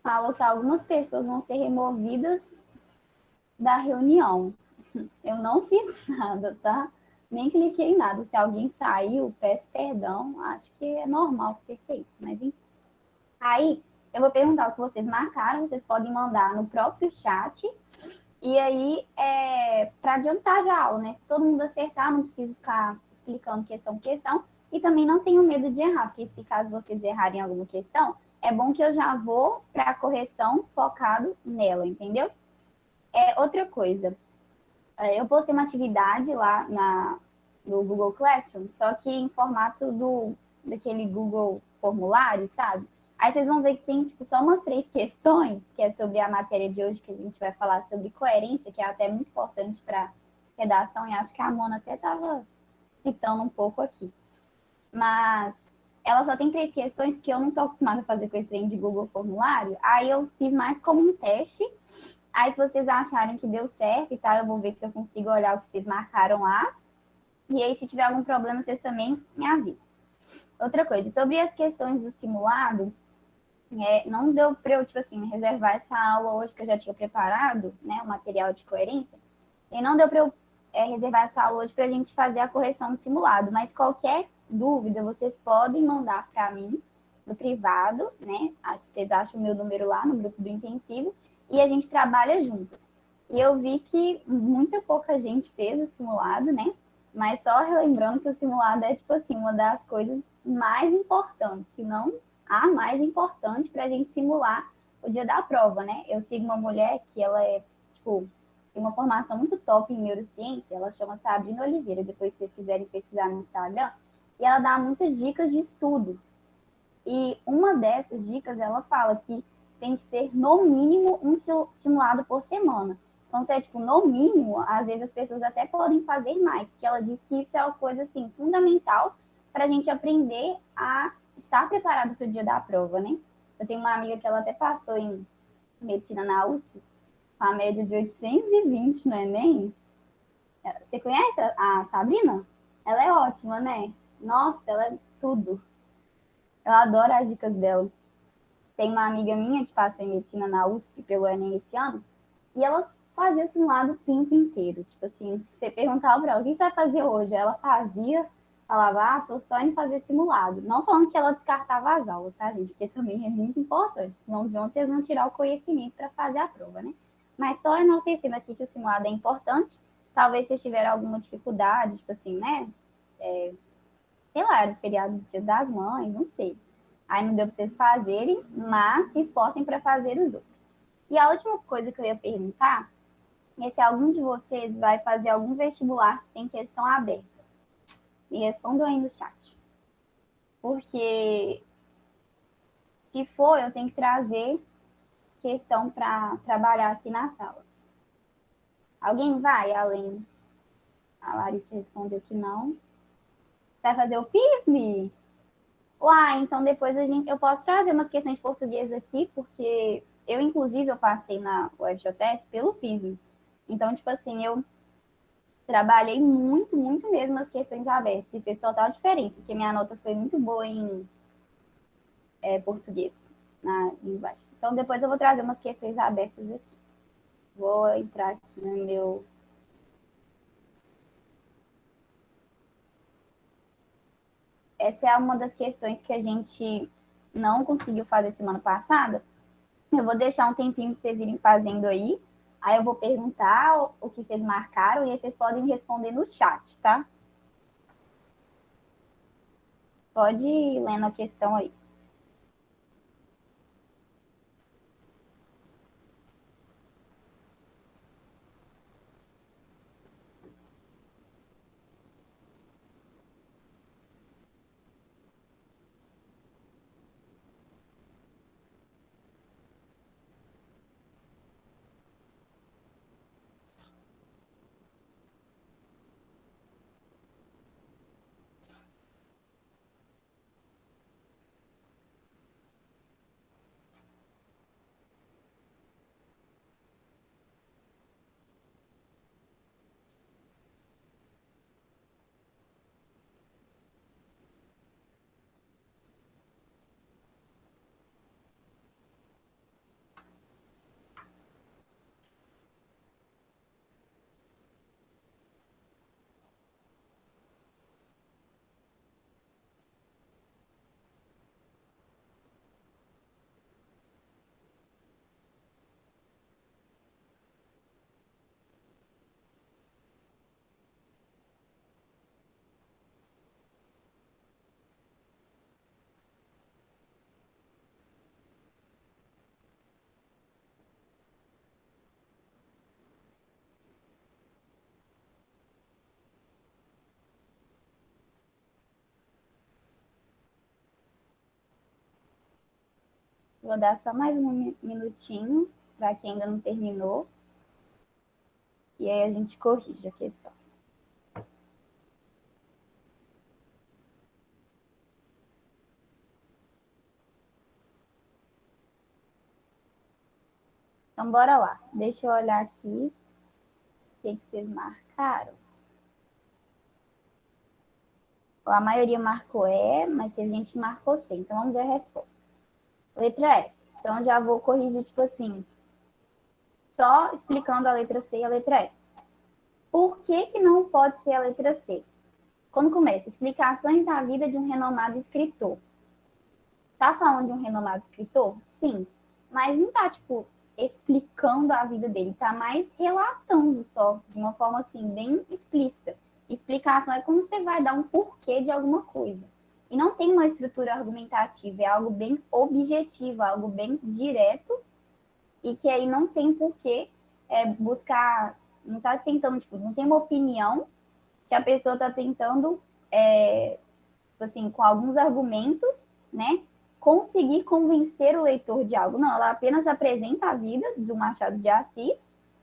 falou que algumas pessoas vão ser removidas da reunião. Eu não fiz nada, tá? Nem cliquei em nada. Se alguém saiu, peço perdão. Acho que é normal ter feito, mas enfim. Aí, eu vou perguntar o que vocês marcaram. Vocês podem mandar no próprio chat. E aí, para adiantar já a aula, né? Se todo mundo acertar, não preciso ficar explicando questão por questão. E também não tenho medo de errar, porque se caso vocês errarem alguma questão, é bom que eu já vou para a correção focado nela, entendeu? Outra coisa, eu postei uma atividade lá no Google Classroom, só que em formato daquele Google Formulário, sabe? Aí vocês vão ver que tem tipo, só umas 3 questões, que é sobre a matéria de hoje, que a gente vai falar sobre coerência, que é até muito importante para redação, e acho que a Mona até estava citando um pouco aqui. Mas ela só tem 3 questões que eu não estou acostumada a fazer com esse trem de Google Formulário, aí eu fiz mais como um teste. Aí, se vocês acharem que deu certo e tal, eu vou ver se eu consigo olhar o que vocês marcaram lá. E aí, se tiver algum problema, vocês também me avisam. Outra coisa, sobre as questões do simulado, não deu para eu, tipo assim, reservar essa aula hoje, que eu já tinha preparado, né, o material de coerência, e não deu para eu reservar essa aula hoje para a gente fazer a correção do simulado. Mas qualquer dúvida, vocês podem mandar para mim no privado, né? Vocês acham o meu número lá no grupo do intensivo e a gente trabalha juntas. E eu vi que muita pouca gente fez o simulado, né? Mas só relembrando que o simulado é, tipo assim, uma das coisas mais importantes, se não a mais importante para a gente simular o dia da prova, né? Eu sigo uma mulher que ela é, tipo, tem uma formação muito top em neurociência, ela chama Sabrina Oliveira, depois se vocês quiserem pesquisar no Instagram, e ela dá muitas dicas de estudo. E uma dessas dicas, ela fala que tem que ser, no mínimo, um simulado por semana. Então, se é, tipo, no mínimo, às vezes as pessoas até podem fazer mais, porque ela diz que isso é uma coisa, assim, fundamental para a gente aprender a estar preparado para o dia da prova, né? Eu tenho uma amiga que ela até passou em medicina na USP, com a média de 820 no Enem. Você conhece a Sabrina? Ela é ótima, né? Nossa, ela é tudo. Eu adoro as dicas dela. Tem uma amiga minha que passou em medicina na USP pelo Enem esse ano, e ela fazia simulado o tempo inteiro. Tipo assim, você perguntava para ela, o que você vai fazer hoje? Ela fazia, falava, tô só indo fazer simulado. Não falando que ela descartava as aulas, tá, gente? Porque também é muito importante. Senão de onde vocês vão tirar o conhecimento para fazer a prova, né? Mas só enaltecendo aqui que o simulado é importante. Talvez vocês tiverem alguma dificuldade, tipo assim, né? Sei lá, era o feriado do Dia das Mães, não sei. Aí não deu para vocês fazerem, mas se esforcem para fazer os outros. E a última coisa que eu ia perguntar é se algum de vocês vai fazer algum vestibular que tem questão aberta. Me respondam aí no chat. Porque se for, eu tenho que trazer questão para trabalhar aqui na sala. Alguém vai, além? A Larissa respondeu que não. Vai fazer o PISM? Uai, então depois eu posso trazer umas questões de português aqui, porque eu, inclusive, eu passei na UFJF pelo PISM. Então, tipo assim, eu trabalhei muito, muito mesmo as questões abertas e fez total diferença, porque minha nota foi muito boa em português, embaixo. Então, depois eu vou trazer umas questões abertas aqui. Vou entrar aqui no meu. Essa é uma das questões que a gente não conseguiu fazer semana passada. Eu vou deixar um tempinho para vocês irem fazendo aí. Aí eu vou perguntar o que vocês marcaram e aí vocês podem responder no chat, tá? Pode ir lendo a questão aí. Vou dar só mais um minutinho para quem ainda não terminou. E aí a gente corrige a questão. Então, bora lá. Deixa eu olhar aqui o que vocês marcaram. A maioria marcou E, mas tem gente que marcou C. Então, vamos ver a resposta. Letra E. Então, já vou corrigir, tipo assim, só explicando a letra C e a letra E. Por que que não pode ser a letra C? Quando começa, explicações da vida de um renomado escritor. Tá falando de um renomado escritor? Sim. Mas não tá, tipo, explicando a vida dele. Tá mais relatando só, de uma forma, assim, bem explícita. Explicação é como você vai dar um porquê de alguma coisa. E não tem uma estrutura argumentativa, é algo bem objetivo, algo bem direto, e que aí não tem porquê buscar, não tá tentando, tipo, não tem uma opinião que a pessoa tá tentando, assim, com alguns argumentos, né, conseguir convencer o leitor de algo. Não, ela apenas apresenta a vida do Machado de Assis,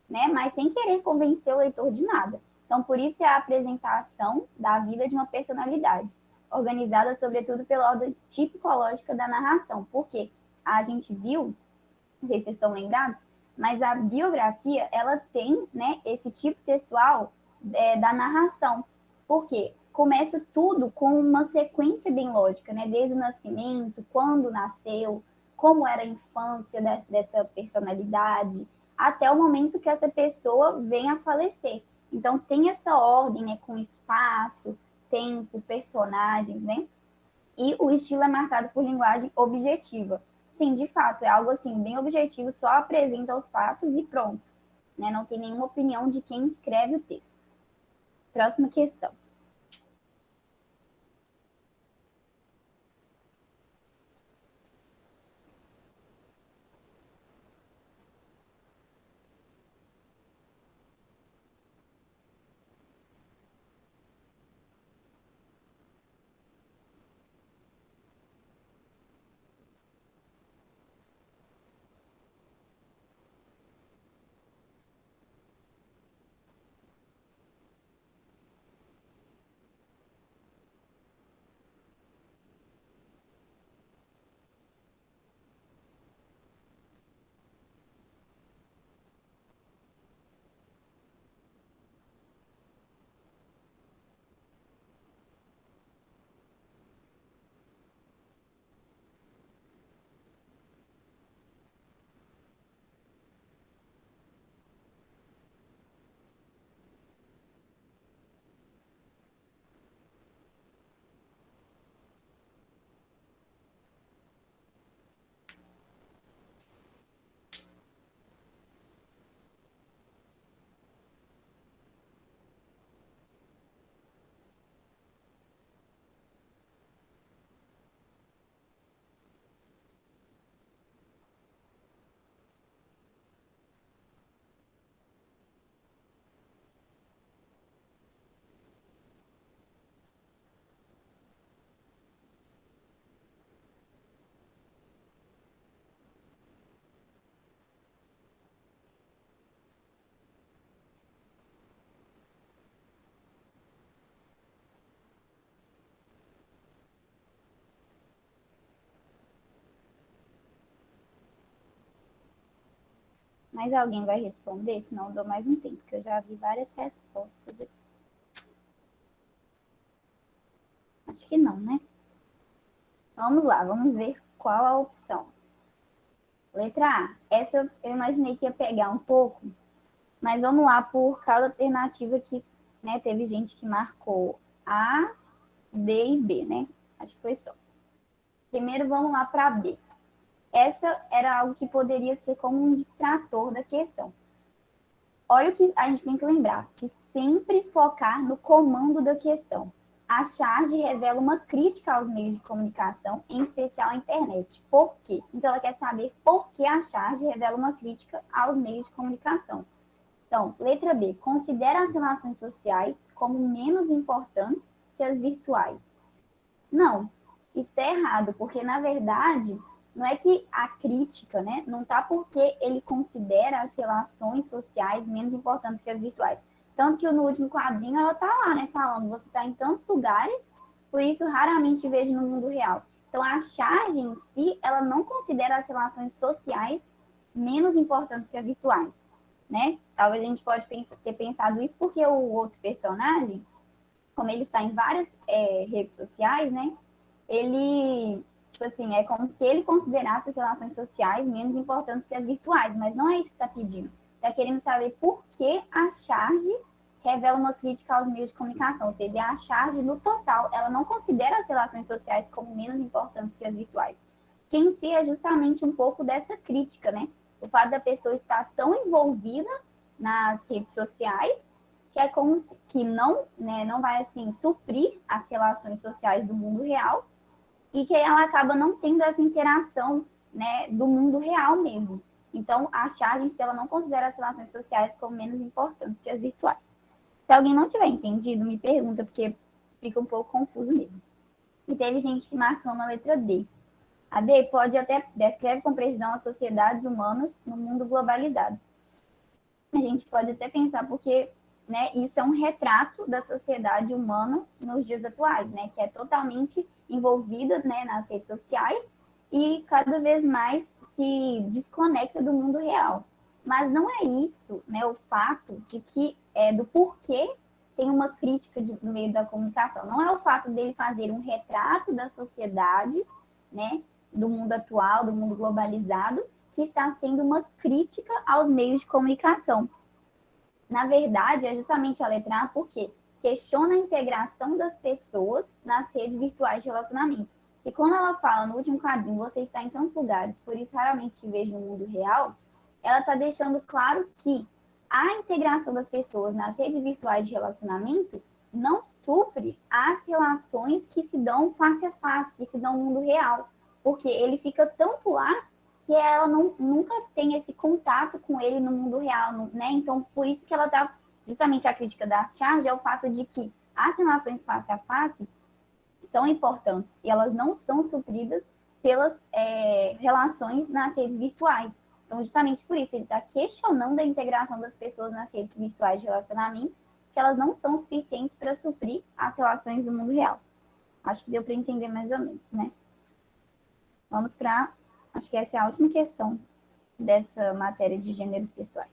né, mas sem querer convencer o leitor de nada. Então, por isso é a apresentação da vida de uma personalidade, organizada, sobretudo, pela ordem tipicológica da narração. Porque a gente viu, não sei se vocês estão lembrados, mas a biografia, ela tem, né, esse tipo textual da narração. Por quê? Começa tudo com uma sequência bem lógica, né? Desde o nascimento, quando nasceu, como era a infância dessa personalidade, até o momento que essa pessoa vem a falecer. Então tem essa ordem, né? Com espaço, tempo, personagens, né? E o estilo é marcado por linguagem objetiva. Sim, de fato, é algo assim, bem objetivo, só apresenta os fatos e pronto. Né? Não tem nenhuma opinião de quem escreve o texto. Próxima questão. Mais alguém vai responder? Senão eu dou mais um tempo, porque eu já vi várias respostas aqui. Acho que não, né? Vamos lá, vamos ver qual a opção. Letra A. Essa eu imaginei que ia pegar um pouco, mas vamos lá por causa alternativa que, né, teve gente que marcou A, D e B, né? Acho que foi só. Primeiro vamos lá para B. Essa era algo que poderia ser como um distrator da questão. Olha o que a gente tem que lembrar, que sempre focar no comando da questão. A charge revela uma crítica aos meios de comunicação, em especial à internet. Por quê? Então, ela quer saber por que a charge revela uma crítica aos meios de comunicação. Então, letra B. Considera as relações sociais como menos importantes que as virtuais. Não, isso é errado, porque, na verdade, não é que a crítica, né, não está porque ele considera as relações sociais menos importantes que as virtuais. Tanto que no último quadrinho ela está lá, né, falando, você está em tantos lugares, por isso raramente vejo no mundo real. Então a charge em si, ela não considera as relações sociais menos importantes que as virtuais, né? Talvez a gente pode ter pensado isso porque o outro personagem, como ele está em várias redes sociais, né? Ele, tipo assim, é como se ele considerasse as relações sociais menos importantes que as virtuais, mas não é isso que está pedindo. Está querendo saber por que a charge revela uma crítica aos meios de comunicação, ou seja, a charge, no total, ela não considera as relações sociais como menos importantes que as virtuais. Que em si é justamente um pouco dessa crítica, né? O fato da pessoa estar tão envolvida nas redes sociais que é como se, que não, né, não vai assim suprir as relações sociais do mundo real e que ela acaba não tendo essa interação, né, do mundo real mesmo. Então, a charge, se ela não considera as relações sociais como menos importantes que as virtuais. Se alguém não tiver entendido, me pergunta, porque fica um pouco confuso mesmo. E teve gente que marcou na letra D. A D pode até descreve com precisão as sociedades humanas no mundo globalizado. A gente pode até pensar porque, né, isso é um retrato da sociedade humana nos dias atuais, né, que é totalmente envolvida, né, nas redes sociais e cada vez mais se desconecta do mundo real. Mas não é isso, né, o fato de que do porquê tem uma crítica no meio da comunicação. Não é o fato dele fazer um retrato das sociedades, né, do mundo atual, do mundo globalizado, que está sendo uma crítica aos meios de comunicação. Na verdade, é justamente a letra A porque questiona a integração das pessoas nas redes virtuais de relacionamento. E quando ela fala no último quadrinho, você está em tantos lugares, por isso raramente te vejo no mundo real, ela está deixando claro que a integração das pessoas nas redes virtuais de relacionamento não supre as relações que se dão face a face, que se dão no mundo real. Porque ele fica tanto lá que ela nunca tem esse contato com ele no mundo real, né? Então, por isso que ela está, justamente a crítica da charge é o fato de que as relações face a face são importantes e elas não são supridas pelas relações nas redes virtuais. Então, justamente por isso, ele está questionando a integração das pessoas nas redes virtuais de relacionamento, que elas não são suficientes para suprir as relações do mundo real. Acho que deu para entender mais ou menos, né? Vamos para, acho que essa é a última questão dessa matéria de gêneros textuais.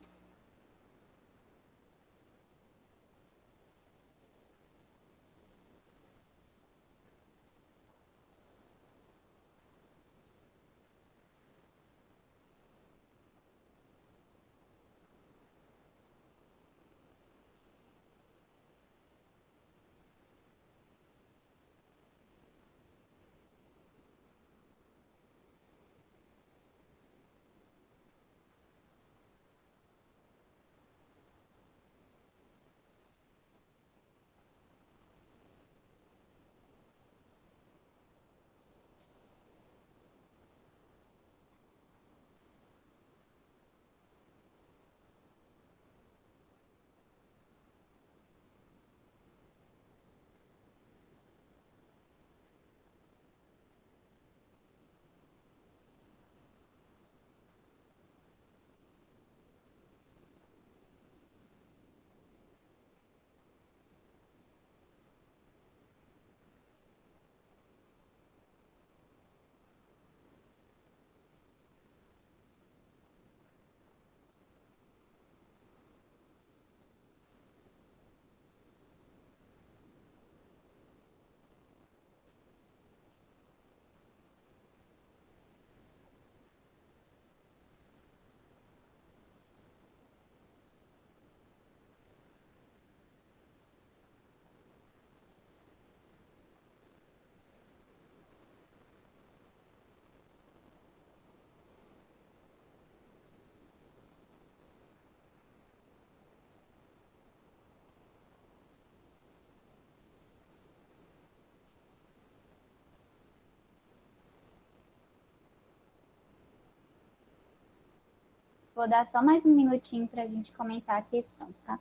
Vou dar só mais um minutinho para a gente comentar a questão, tá?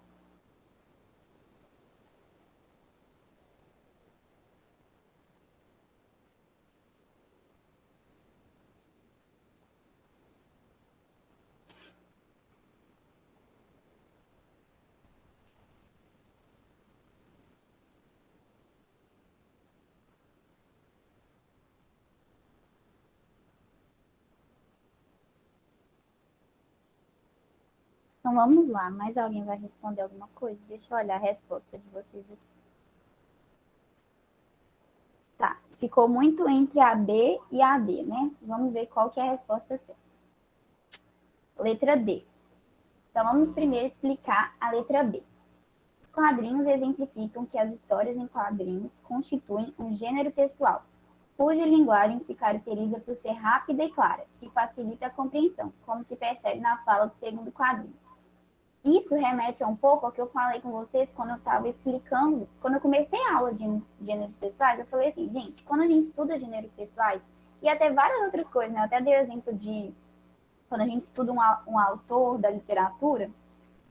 Então vamos lá, mais alguém vai responder alguma coisa? Deixa eu olhar a resposta de vocês aqui. Tá, ficou muito entre a B e a D, né? Vamos ver qual que é a resposta certa. Letra D. Então vamos primeiro explicar a letra B. Os quadrinhos exemplificam que as histórias em quadrinhos constituem um gênero textual, cuja linguagem se caracteriza por ser rápida e clara, que facilita a compreensão, como se percebe na fala do segundo quadrinho. Isso remete a um pouco ao que eu falei com vocês quando eu estava explicando, quando eu comecei a aula de gêneros textuais, eu falei assim, gente, quando a gente estuda gêneros textuais, e até várias outras coisas, né? Eu até dei o exemplo de quando a gente estuda um autor da literatura,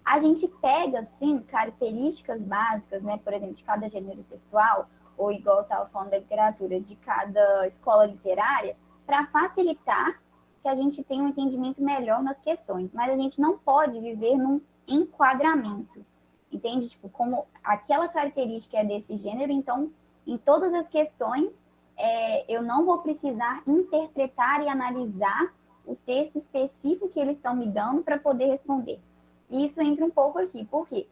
a gente pega, assim, características básicas, né? Por exemplo, de cada gênero textual, ou igual eu estava falando da literatura, de cada escola literária, para facilitar que a gente tenha um entendimento melhor nas questões. Mas a gente não pode viver num enquadramento, entende? Tipo, como aquela característica é desse gênero, então, em todas as questões, eu não vou precisar interpretar e analisar o texto específico que eles estão me dando para poder responder. E isso entra um pouco aqui, porque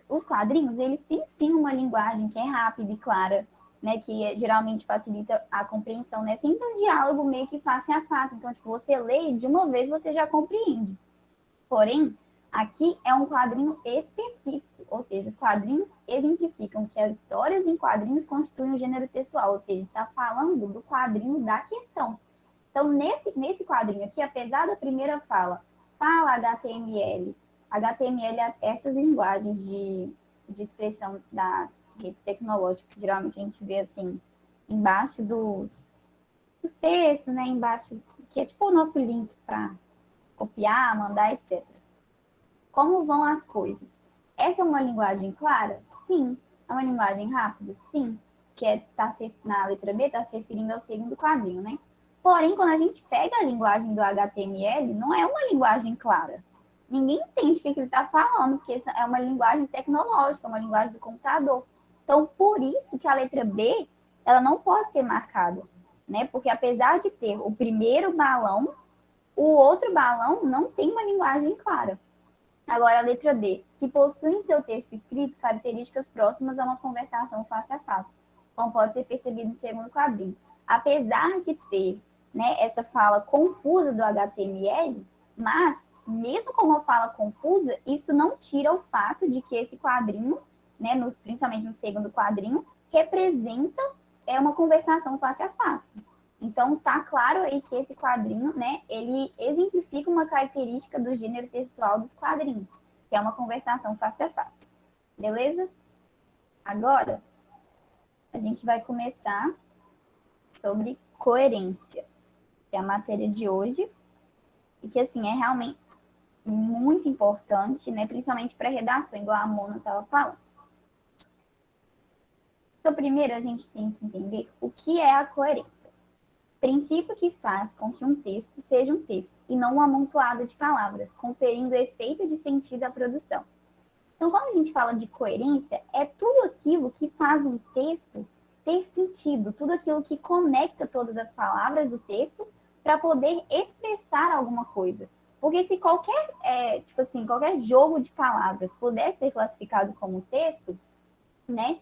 os quadrinhos, eles têm sim uma linguagem que é rápida e clara, né, que geralmente facilita a compreensão, né? Sempre um diálogo meio que face a face, então, tipo, você lê e de uma vez você já compreende. Porém, aqui é um quadrinho específico, ou seja, os quadrinhos exemplificam que as histórias em quadrinhos constituem o gênero textual, ou seja, está falando do quadrinho da questão. Então, nesse quadrinho aqui, apesar da primeira fala HTML, HTML é essas linguagens de expressão das redes tecnológicas, geralmente a gente vê assim, embaixo dos textos, né? Embaixo, que é tipo o nosso link para copiar, mandar, etc. Como vão as coisas? Essa é uma linguagem clara? Sim. É uma linguagem rápida? Sim. Que na letra B está se referindo ao segundo quadrinho, né? Porém, quando a gente pega a linguagem do HTML, não é uma linguagem clara. Ninguém entende o que ele está falando, porque é uma linguagem tecnológica, uma linguagem do computador. Então, por isso que a letra B, ela não pode ser marcada, né? Porque apesar de ter o primeiro balão, o outro balão não tem uma linguagem clara. Agora, a letra D, que possui em seu texto escrito características próximas a uma conversação face a face, como pode ser percebido no segundo quadrinho. Apesar de ter, né, essa fala confusa do HTML, mas, mesmo com uma fala confusa, isso não tira o fato de que esse quadrinho, né, principalmente no segundo quadrinho, representa uma conversação face a face. Então, tá claro aí que esse quadrinho, né, ele exemplifica uma característica do gênero textual dos quadrinhos, que é uma conversação face a face. Beleza? Agora, a gente vai começar sobre coerência, que é a matéria de hoje, e que, assim, é realmente muito importante, né, principalmente para redação, igual a Mona estava falando. Então, primeiro, a gente tem que entender o que é a coerência. Princípio que faz com que um texto seja um texto e não um amontoado de palavras, conferindo efeito de sentido à produção. Então, quando a gente fala de coerência, é tudo aquilo que faz um texto ter sentido, tudo aquilo que conecta todas as palavras do texto para poder expressar alguma coisa. Porque se qualquer jogo de palavras pudesse ser classificado como texto, né,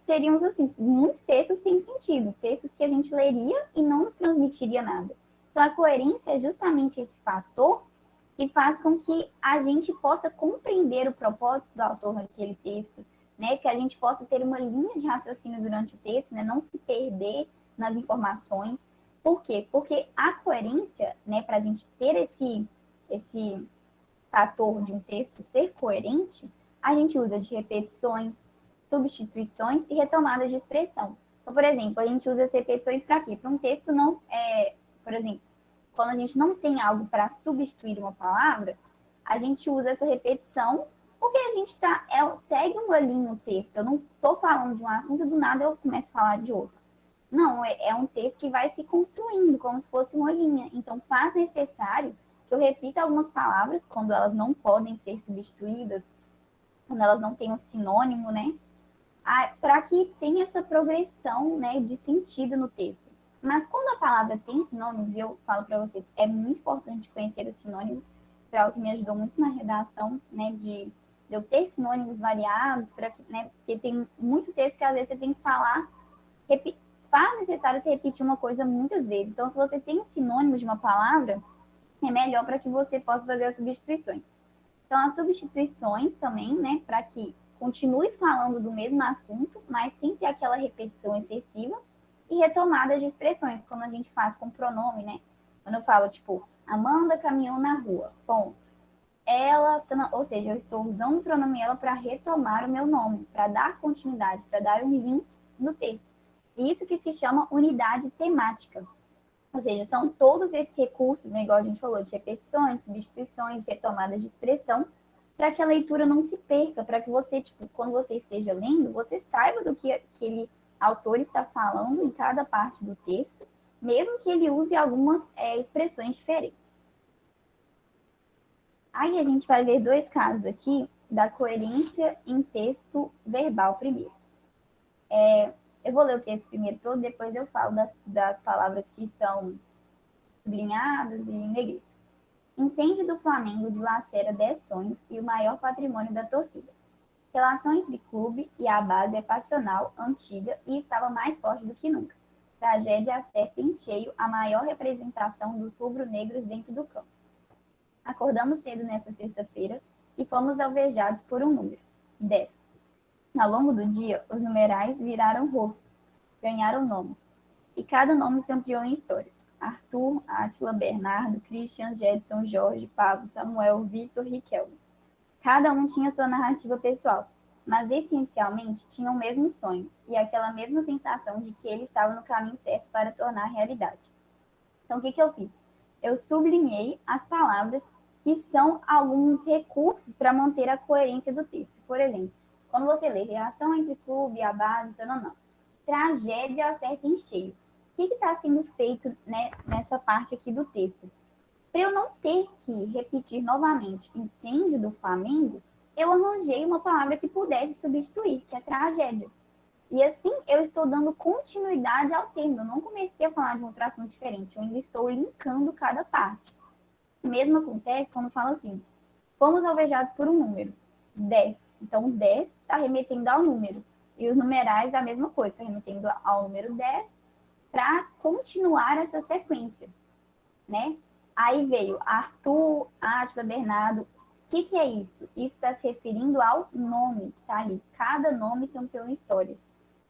teríamos, assim, muitos textos sem sentido, textos que a gente leria e não nos transmitiria nada. Então, a coerência é justamente esse fator que faz com que a gente possa compreender o propósito do autor naquele texto, né? Que a gente possa ter uma linha de raciocínio durante o texto, né? Não se perder nas informações. Por quê? Porque a coerência, né, para a gente ter esse fator de um texto ser coerente, a gente usa de repetições, substituições e retomadas de expressão. Então, por exemplo, a gente usa as repetições para quê? Para um texto não, por exemplo, quando a gente não tem algo para substituir uma palavra, a gente usa essa repetição porque a gente segue uma linha no texto. Eu não estou falando de um assunto e do nada eu começo a falar de outro. Não, é um texto que vai se construindo como se fosse uma linha. Então, faz necessário que eu repita algumas palavras quando elas não podem ser substituídas, quando elas não têm um sinônimo, né? Para que tenha essa progressão, né, de sentido no texto. Mas quando a palavra tem sinônimos, e eu falo para vocês, é muito importante conhecer os sinônimos foi algo que me ajudou muito na redação, né, de eu ter sinônimos variados, né, porque tem muito texto que às vezes você tem que falar, faz necessário você repetir uma coisa muitas vezes. Então, se você tem sinônimos de uma palavra, é melhor para que você possa fazer as substituições. Então, as substituições também, né, para que continue falando do mesmo assunto, mas sem ter aquela repetição excessiva, e retomadas de expressões, quando a gente faz com pronome, né? Quando eu falo, tipo, Amanda caminhou na rua, ponto. Ela, ou seja, eu estou usando o pronome ela para retomar o meu nome, para dar continuidade, para dar um link no texto. E isso que se chama unidade temática. Ou seja, são todos esses recursos, né, igual a gente falou, de repetições, substituições, retomadas de expressão, para que a leitura não se perca, para que você, tipo, quando você esteja lendo, você saiba do que aquele autor está falando em cada parte do texto, mesmo que ele use algumas expressões diferentes. Aí a gente vai ver dois casos aqui da coerência em texto verbal primeiro. Eu vou ler o texto primeiro todo, depois eu falo das palavras que estão sublinhadas e em negrito. Incêndio do Flamengo dilacera 10 sonhos e o maior patrimônio da torcida. Relação entre clube e a base é passional, antiga e estava mais forte do que nunca. Tragédia acerta em cheio a maior representação dos rubro-negros dentro do campo. Acordamos cedo nesta sexta-feira e fomos alvejados por um número, 10. Ao longo do dia, os numerais viraram rostos, ganharam nomes, e cada nome se ampliou em histórias. Arthur, Átila, Bernardo, Christian, Jedson, Jorge, Pablo, Samuel, Victor, Riquelme. Cada um tinha sua narrativa pessoal, mas essencialmente tinham o mesmo sonho e aquela mesma sensação de que ele estava no caminho certo para tornar realidade. Então, o que eu fiz? Eu sublinhei as palavras que são alguns recursos para manter a coerência do texto. Por exemplo, quando você lê relação entre clube e a base, não. Tragédia acerta em cheio. O que está sendo feito, né, nessa parte aqui do texto? Para eu não ter que repetir novamente incêndio do Flamengo, eu arranjei uma palavra que pudesse substituir, que é tragédia. E assim eu estou dando continuidade ao termo. Eu não comecei a falar de um outro assunto diferente, eu ainda estou linkando cada parte. O mesmo acontece quando fala assim: fomos alvejados por um número, 10. Então, 10 está remetendo ao número. E os numerais a mesma coisa, está remetendo ao número 10 para continuar essa sequência, né? Aí veio Arthur, Átila, Bernardo. O que é isso? Isso está se referindo ao nome que está ali. Cada nome são histórias.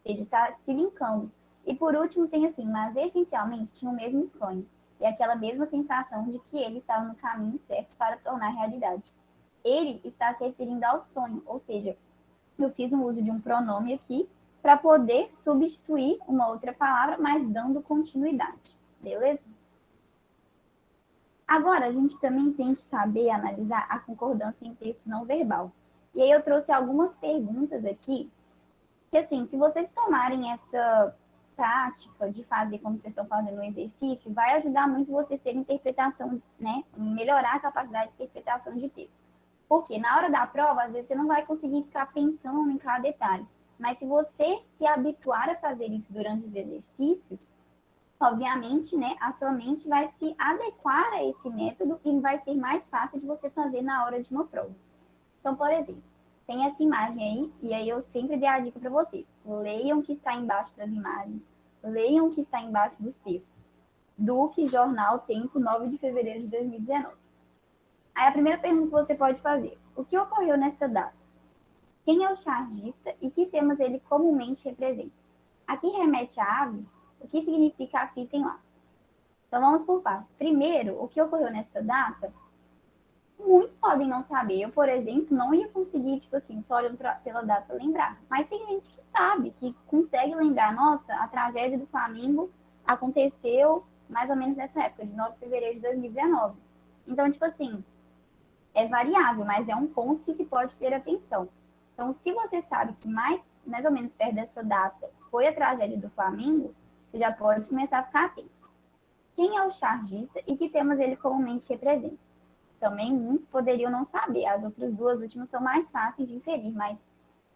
Ele está se linkando. E por último tem assim, mas essencialmente tinha o mesmo sonho. E aquela mesma sensação de que ele estava no caminho certo para tornar realidade. Ele está se referindo ao sonho, ou seja, eu fiz um uso de um pronome aqui para poder substituir uma outra palavra, mas dando continuidade. Beleza? Agora, a gente também tem que saber analisar a concordância em texto não verbal. E aí eu trouxe algumas perguntas aqui, que assim, se vocês tomarem essa prática de fazer como vocês estão fazendo o exercício, vai ajudar muito vocês terem interpretação, né? Melhorar a capacidade de interpretação de texto. Porque na hora da prova, às vezes você não vai conseguir ficar pensando em cada detalhe. Mas se você se habituar a fazer isso durante os exercícios, obviamente, né, a sua mente vai se adequar a esse método e vai ser mais fácil de você fazer na hora de uma prova. Então, por exemplo, tem essa imagem aí, e aí eu sempre dei a dica para vocês. Leiam o que está embaixo das imagens, leiam o que está embaixo dos textos. Duque, Jornal, Tempo, 9 de fevereiro de 2019. Aí a primeira pergunta que você pode fazer: o que ocorreu nesta data? Quem é o chargista e que temas ele comumente representa? Aqui remete à ave, o que significa a fita em laço. Então vamos por partes. Primeiro, o que ocorreu nessa data? Muitos podem não saber. Eu, por exemplo, não ia conseguir, tipo assim, só olhando pela data, lembrar. Mas tem gente que sabe, que consegue lembrar. Nossa, a tragédia do Flamengo aconteceu mais ou menos nessa época, de 9 de fevereiro de 2019. Então, tipo assim, é variável, mas é um ponto que se pode ter atenção. Então, se você sabe que mais ou menos perto dessa data foi a tragédia do Flamengo, você já pode começar a ficar atento. Quem é o chargista e que temas ele comumente representa? Também muitos poderiam não saber. As outras duas últimas são mais fáceis de inferir, mas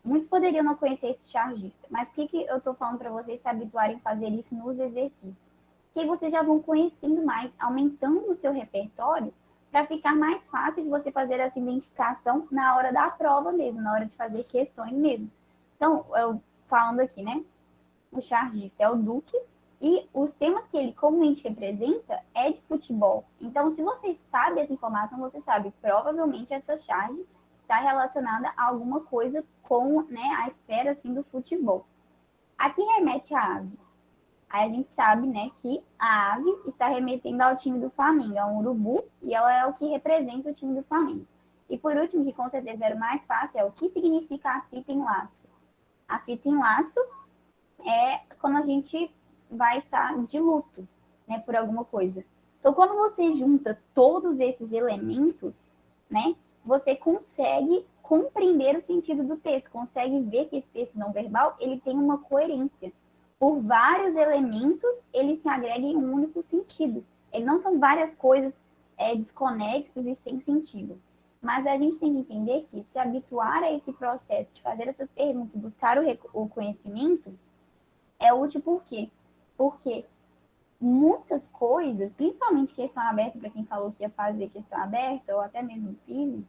muitos poderiam não conhecer esse chargista. Mas por que eu estou falando para vocês se habituarem a fazer isso nos exercícios? Porque vocês já vão conhecendo mais, aumentando o seu repertório, para ficar mais fácil de você fazer essa identificação na hora da prova mesmo, na hora de fazer questões mesmo. Então, eu falando aqui, né? O chargista é o Duque e os temas que ele comumente representa é de futebol. Então, se você sabe essa informação, você sabe, provavelmente essa charge está relacionada a alguma coisa com, né, a esfera assim do futebol. A que remete a ave? Aí a gente sabe, né, que a ave está remetendo ao time do Flamengo, é um urubu, e ela é o que representa o time do Flamengo. E por último, que com certeza era o mais fácil, é o que significa a fita em laço. A fita em laço é quando a gente vai estar de luto, né, por alguma coisa. Então, quando você junta todos esses elementos, né, você consegue compreender o sentido do texto, consegue ver que esse texto não verbal, ele tem uma coerência. Por vários elementos, ele se agrega em um único sentido. Ele não são várias coisas desconexas e sem sentido. Mas a gente tem que entender que se habituar a esse processo de fazer essas perguntas e buscar o conhecimento, é útil por quê? Porque muitas coisas, principalmente questão aberta, para quem falou que ia fazer questão aberta, ou até mesmo física,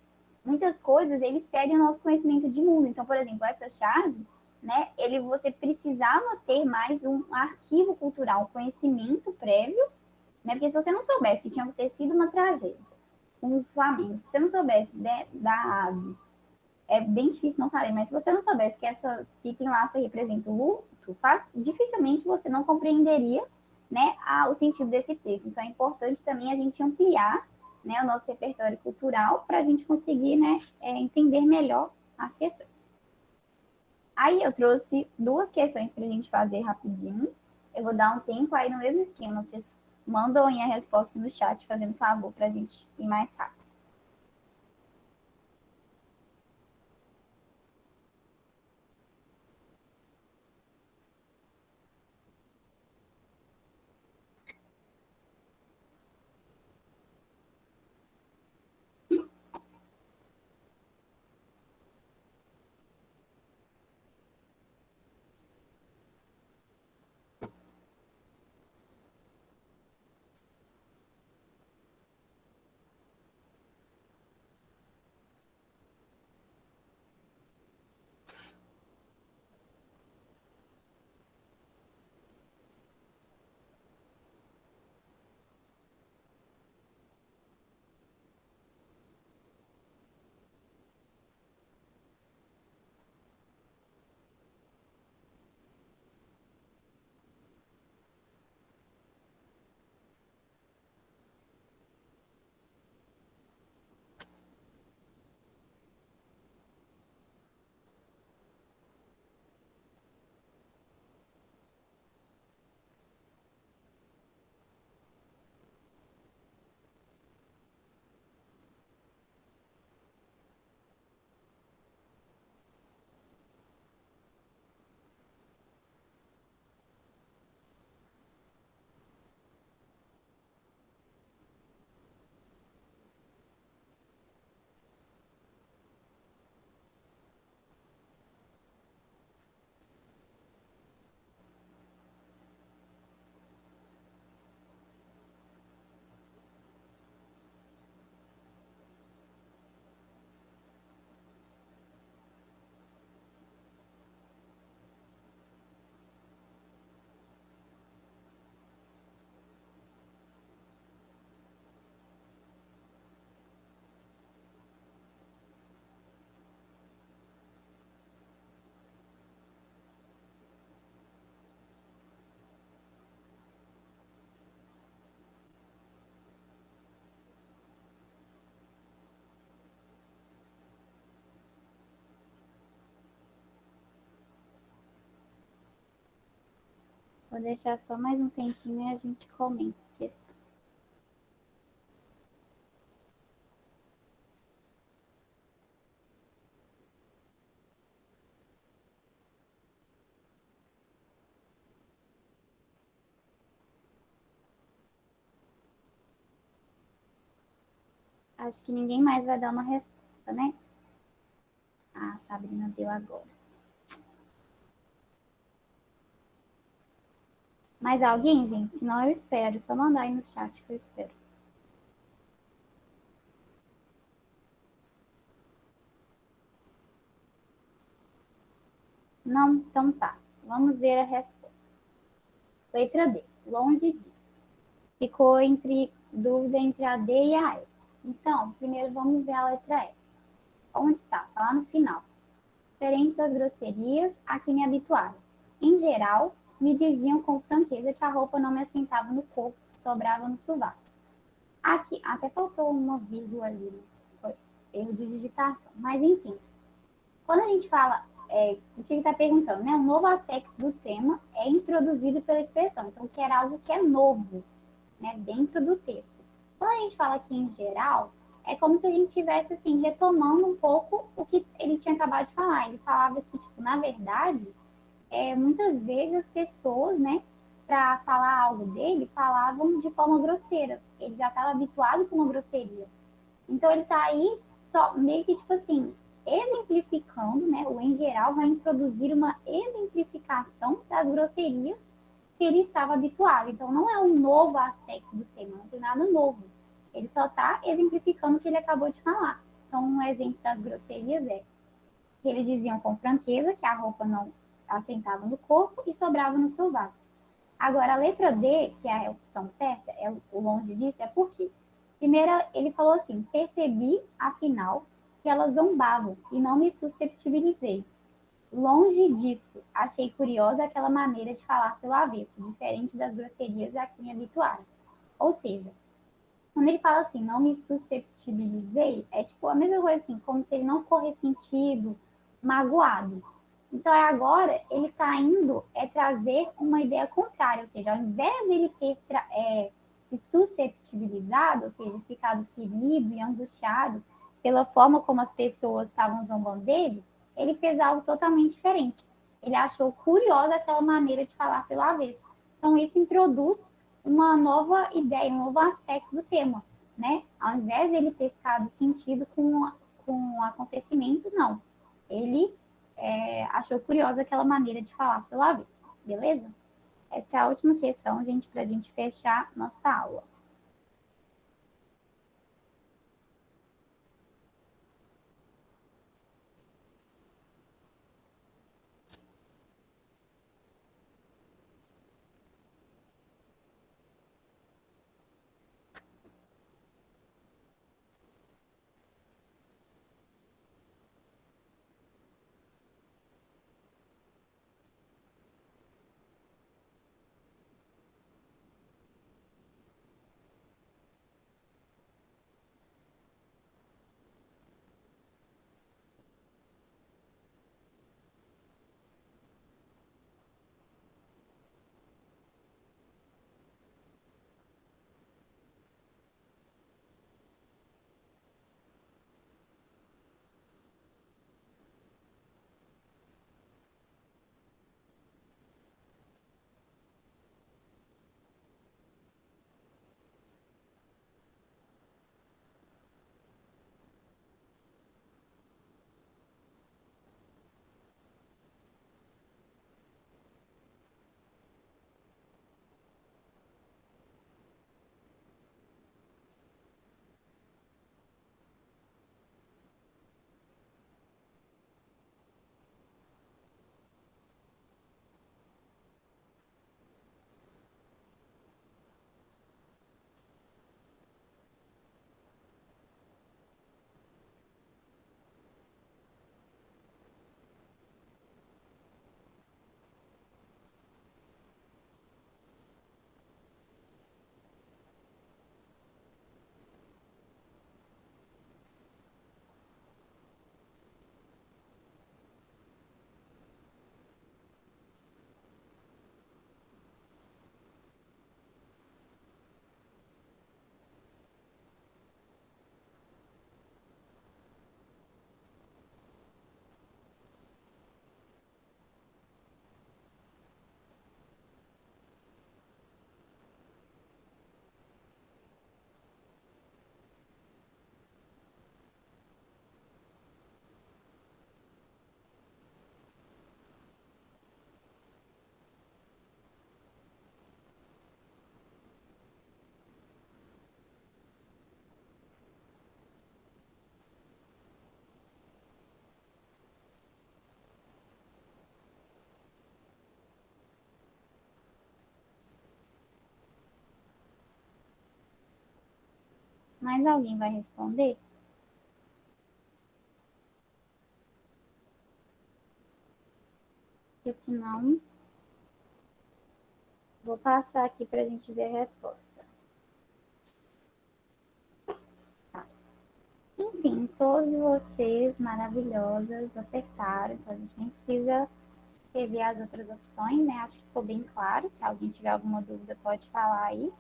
muitas coisas eles pedem o nosso conhecimento de mundo. Então, por exemplo, essa charge, né, você precisava ter mais um arquivo cultural, um conhecimento prévio, né, porque se você não soubesse que tinha acontecido uma tragédia com o Flamengo, se você não soubesse da ave, é bem difícil não saber, mas se você não soubesse que essa fita enlace representa o luto, dificilmente você não compreenderia, né, o sentido desse texto. Então é importante também a gente ampliar, né, o nosso repertório cultural para a gente conseguir, né, entender melhor as questões. Aí eu trouxe duas questões para a gente fazer rapidinho. Eu vou dar um tempo aí no mesmo esquema. Vocês mandam aí a resposta no chat, fazendo favor para a gente ir mais rápido. Vou deixar só mais um tempinho e a gente comenta a questão. Acho que ninguém mais vai dar uma resposta, né? Ah, a Sabrina deu agora. Mais alguém, gente? Senão eu espero. Só mandar aí no chat que eu espero. Não? Então tá. Vamos ver a resposta. Letra D. Longe disso. Ficou entre dúvida entre a D e a E. Então, primeiro vamos ver a letra E. Onde está? Está lá no final. Diferente das grosserias a que me habituaram. Em geral, me diziam com franqueza que a roupa não me assentava no corpo, sobrava no sovaco. Aqui, até faltou uma vírgula ali, né? Foi erro de digitação. Mas, enfim, quando a gente fala, o que ele está perguntando, né? Um novo aspecto do tema é introduzido pela expressão. Então, que era algo que é novo, né? Dentro do texto. Quando a gente fala aqui em geral, é como se a gente estivesse, assim, retomando um pouco o que ele tinha acabado de falar. Ele falava que, tipo, na verdade, muitas vezes as pessoas, né, para falar algo dele, falavam de forma grosseira. Ele já estava habituado com uma grosseria. Então ele está aí só meio que tipo assim, exemplificando, né? O em geral vai introduzir uma exemplificação das grosserias que ele estava habituado. Então não é um novo aspecto do tema, não tem nada novo. Ele só está exemplificando o que ele acabou de falar. Então um exemplo das grosserias é que eles diziam com franqueza que a roupa não assentava no corpo e sobrava no sovaco. Agora, a letra D, que é a opção certa, é o longe disso, é por quê? Primeiro, ele falou assim: percebi, afinal, que elas zombavam e não me susceptibilizei. Longe disso, achei curiosa aquela maneira de falar pelo avesso, diferente das grosserias a que me habituaram. Ou seja, quando ele fala assim, não me susceptibilizei, é tipo a mesma coisa assim, como se ele não for ressentido, magoado. Então, agora ele está indo trazer uma ideia contrária, ou seja, ao invés de ele ter se susceptibilizado, ou seja, ficado ferido e angustiado pela forma como as pessoas estavam zombando dele, ele fez algo totalmente diferente. Ele achou curiosa aquela maneira de falar pelo avesso. Então, isso introduz uma nova ideia, um novo aspecto do tema, né? Ao invés de ele ter ficado sentido com o acontecimento, não. Ele achou curiosa aquela maneira de falar pelo avesso, beleza? Essa é a última questão, gente, para a gente fechar nossa aula. Mais alguém vai responder? Porque senão, vou passar aqui para a gente ver a resposta. Tá. Enfim, todos vocês maravilhosas acertaram, então a gente nem precisa rever as outras opções, né? Acho que ficou bem claro. Se alguém tiver alguma dúvida, pode falar aí.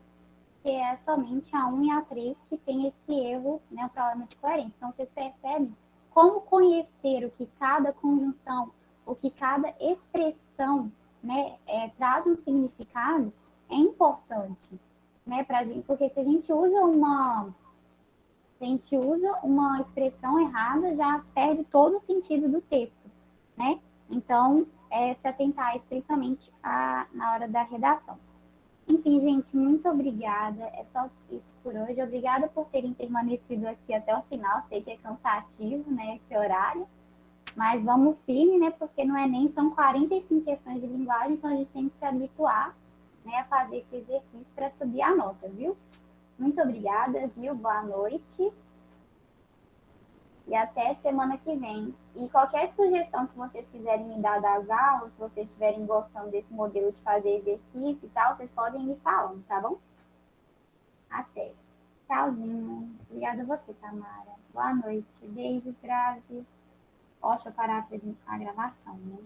Que é somente a 1 e a 3 que tem esse erro, né, o problema de coerência. Então, vocês percebem como conhecer o que cada conjunção, o que cada expressão, né, traz um significado é importante, né, pra gente, porque se a gente usa uma expressão errada, já perde todo o sentido do texto, né? Então, se atentar a isso principalmente na hora da redação. Enfim, gente, muito obrigada. É só isso por hoje. Obrigada por terem permanecido aqui até o final. Sei que é cansativo, né, esse horário. Mas vamos firme, né, porque não é nem são 45 questões de linguagem, então a gente tem que se habituar, né, a fazer esse exercício para subir a nota, viu? Muito obrigada, viu? Boa noite e até semana que vem. E qualquer sugestão que vocês quiserem me dar das aulas, se vocês estiverem gostando desse modelo de fazer exercício e tal, vocês podem me falando, tá bom? Até. Tchauzinho. Obrigada a você, Tamara. Boa noite. Beijo, Grazi. Ó, deixa eu parar a gravação, né?